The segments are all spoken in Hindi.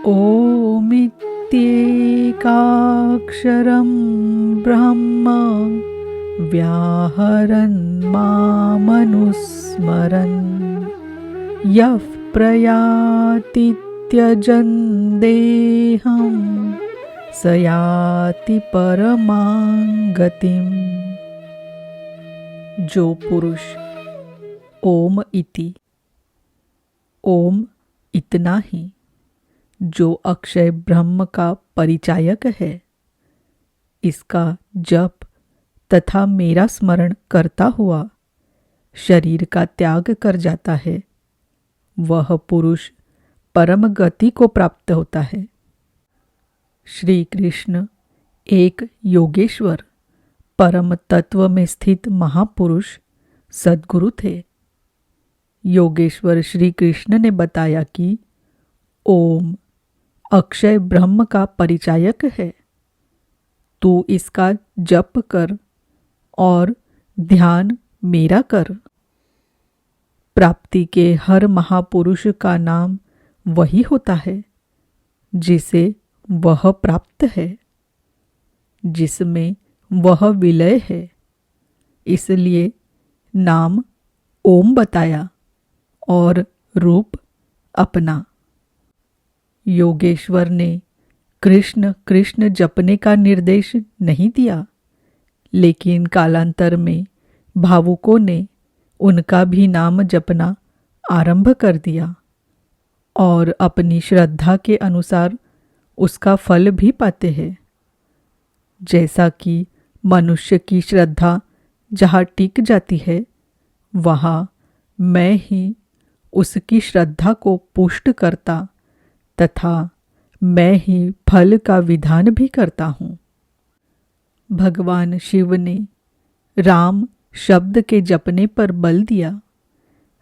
ओमित्येकाक्षरं ब्रह्म व्याहरन् मामनुस्मरन् यः प्रयाति त्यजन् देहं स याति परमां गतिम्। जो पुरुष ओम इति, ओम इतना ही, जो अक्षय ब्रह्म का परिचायक है, इसका जप तथा मेरा स्मरण करता हुआ शरीर का त्याग कर जाता है, वह पुरुष परम गति को प्राप्त होता है। श्री कृष्ण एक योगेश्वर परम तत्व में स्थित महापुरुष सद्गुरु थे। योगेश्वर श्री कृष्ण ने बताया कि ओम अक्षय ब्रह्म का परिचायक है, तू इसका जप कर और ध्यान मेरा कर। प्राप्ति के हर महापुरुष का नाम वही होता है जिसे वह प्राप्त है, जिसमें वह विलय है, इसलिए नाम ओम बताया और रूप अपना। योगेश्वर ने कृष्ण कृष्ण जपने का निर्देश नहीं दिया, लेकिन कालांतर में भावुकों ने उनका भी नाम जपना आरंभ कर दिया और अपनी श्रद्धा के अनुसार उसका फल भी पाते हैं। जैसा कि मनुष्य की श्रद्धा जहाँ टिक जाती है, वहाँ मैं ही उसकी श्रद्धा को पुष्ट करता तथा मैं ही फल का विधान भी करता हूँ। भगवान शिव ने राम शब्द के जपने पर बल दिया।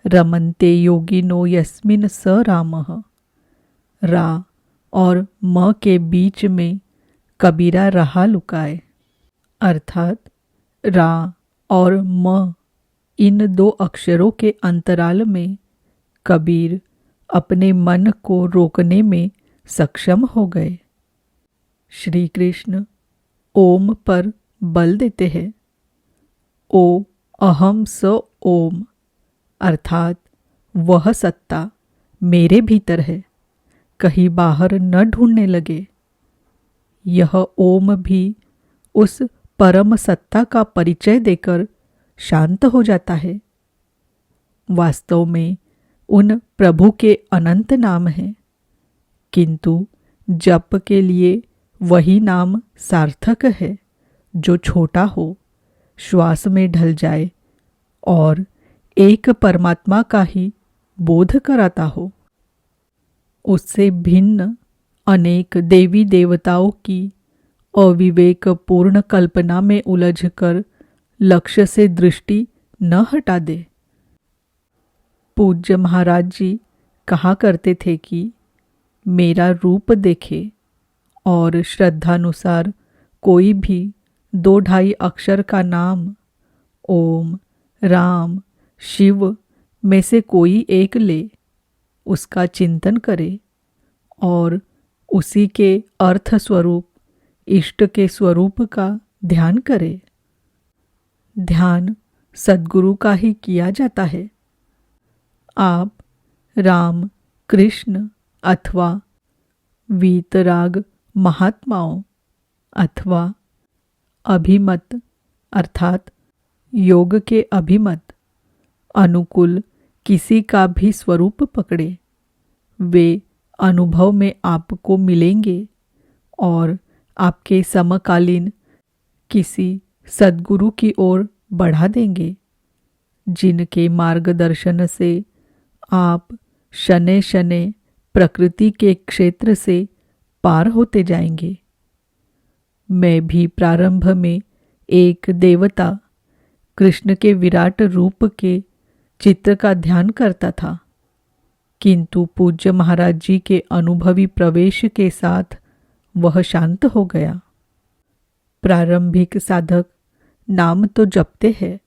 रमन्ते योगिनो यस्मिन् स रामः। रा और म के बीच में कबीरा रहा लुकाए, अर्थात रा और म इन दो अक्षरों के अंतराल में कबीर अपने मन को रोकने में सक्षम हो गए। श्री कृष्ण ओम पर बल देते हैं। ओ अहम स ओम, अर्थात वह सत्ता मेरे भीतर है, कहीं बाहर न ढूंढने लगे। यह ओम भी उस परम सत्ता का परिचय देकर शांत हो जाता है। वास्तव में उन प्रभु के अनंत नाम हैं, किंतु जप के लिए वही नाम सार्थक है जो छोटा हो, श्वास में ढल जाए और एक परमात्मा का ही बोध कराता हो। उससे भिन्न अनेक देवी देवताओं की अविवेकपूर्ण कल्पना में उलझकर लक्ष्य से दृष्टि न हटा दे। पूज्य महाराज जी कहा करते थे कि मेरा रूप देखे और श्रद्धानुसार कोई भी 2-2.5 अक्षर का नाम ओम, राम, शिव में से कोई एक ले, उसका चिंतन करे और उसी के अर्थ स्वरूप इष्ट के स्वरूप का ध्यान करे। ध्यान सद्गुरु का ही किया जाता है। आप राम, कृष्ण अथवा वीतराग महात्माओं अथवा अभिमत अर्थात योग के अभिमत अनुकूल किसी का भी स्वरूप पकड़े, वे अनुभव में आपको मिलेंगे और आपके समकालीन किसी सद्गुरु की ओर बढ़ा देंगे, जिनके मार्गदर्शन से आप शनै शनै प्रकृति के क्षेत्र से पार होते जाएंगे। मैं भी प्रारंभ में एक देवता कृष्ण के विराट रूप के चित्र का ध्यान करता था, किंतु पूज्य महाराज जी के अनुभवी प्रवेश के साथ वह शांत हो गया। प्रारंभिक साधक नाम तो जपते हैं,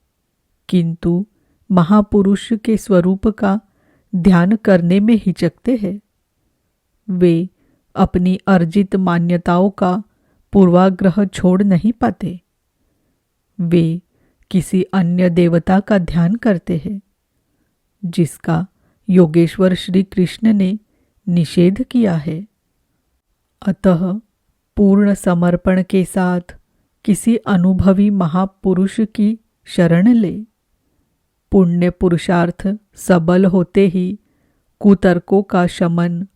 किंतु महापुरुष के स्वरूप का ध्यान करने में हिचकते हैं। वे अपनी अर्जित मान्यताओं का पूर्वाग्रह छोड़ नहीं पाते। वे किसी अन्य देवता का ध्यान करते हैं जिसका योगेश्वर श्री कृष्ण ने निषेध किया है। अतः पूर्ण समर्पण के साथ किसी अनुभवी महापुरुष की शरण ले। पुण्य पुरुषार्थ सबल होते ही कुतर्कों का शमन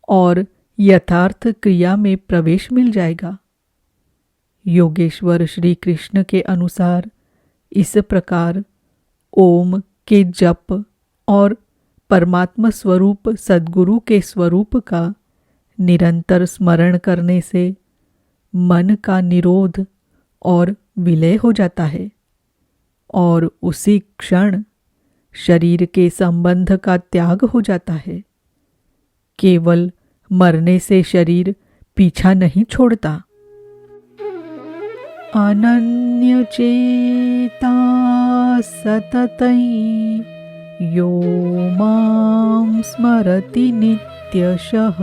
और यथार्थ क्रिया में प्रवेश मिल जाएगा। योगेश्वर श्री कृष्ण के अनुसार इस प्रकार ओम के जप और परमात्मा स्वरूप सद्गुरु के स्वरूप का निरंतर स्मरण करने से मन का निरोध और विलय हो जाता है और उसी क्षण शरीर के संबंध का त्याग हो जाता है। केवल मरने से शरीर पीछा नहीं छोड़ता। अनन्य चेता सततं यो मां स्मरति नित्यशः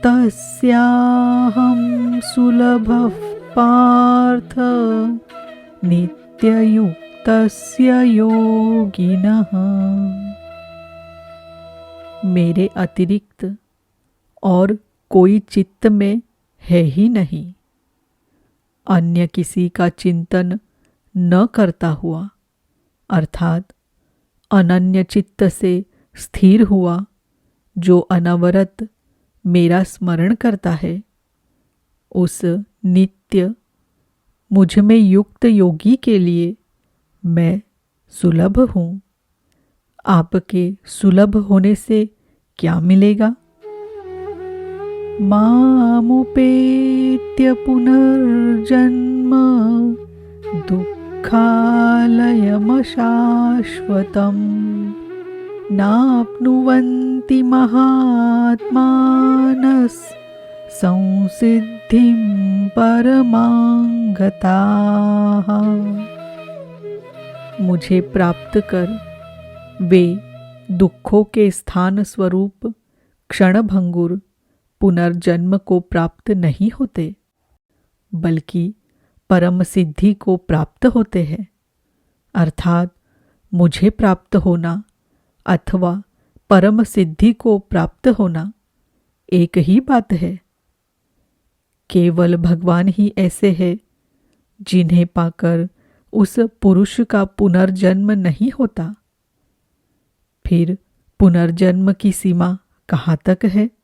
तस्याहं सुलभः पार्थ नित्ययुक्तस्य योगिनः। मेरे अतिरिक्त और कोई चित्त में है ही नहीं। अन्य किसी का चिंतन न करता हुआ अर्थात अनन्य चित्त से स्थिर हुआ जो अनवरत मेरा स्मरण करता है, उस नित्य मुझ में युक्त योगी के लिए मैं सुलभ हूँ। आपके सुलभ होने से क्या मिलेगा? मामुपेत्य पुनर्जन्म दुःखालयमशाश्वतम् नाप्नुवन्ति महात्मानः संसिद्धिं परमां गताः। मुझे प्राप्त कर वे दुखों के स्थान स्वरूप क्षणभंगुर पुनर्जन्म को प्राप्त नहीं होते, बल्कि परम सिद्धि को प्राप्त होते हैं। अर्थात मुझे प्राप्त होना अथवा परम सिद्धि को प्राप्त होना एक ही बात है। केवल भगवान ही ऐसे हैं जिन्हें पाकर उस पुरुष का पुनर्जन्म नहीं होता। फिर पुनर्जन्म की सीमा कहाँ तक है?